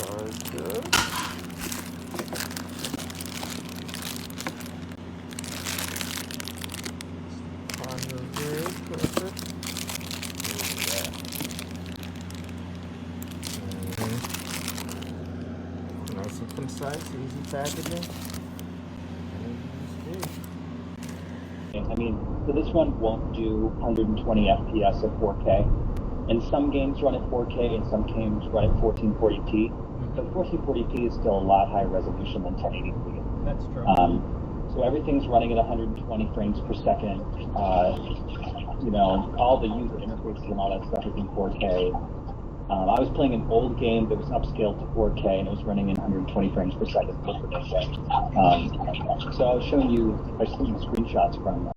Charger. Charger very perfect. Nice and concise, easy packaging. I mean, so this one won't do 120 FPS at 4K. And some games run at 4K and some games run at 1440p. But 1440p is still a lot higher resolution than 1080p. That's true. So everything's running at 120 frames per second. You know, all the user interfaces and all that stuff is in 4K. I was playing an old game that was upscaled to 4K and it was running in 120 frames per second. So I was showing you screenshots from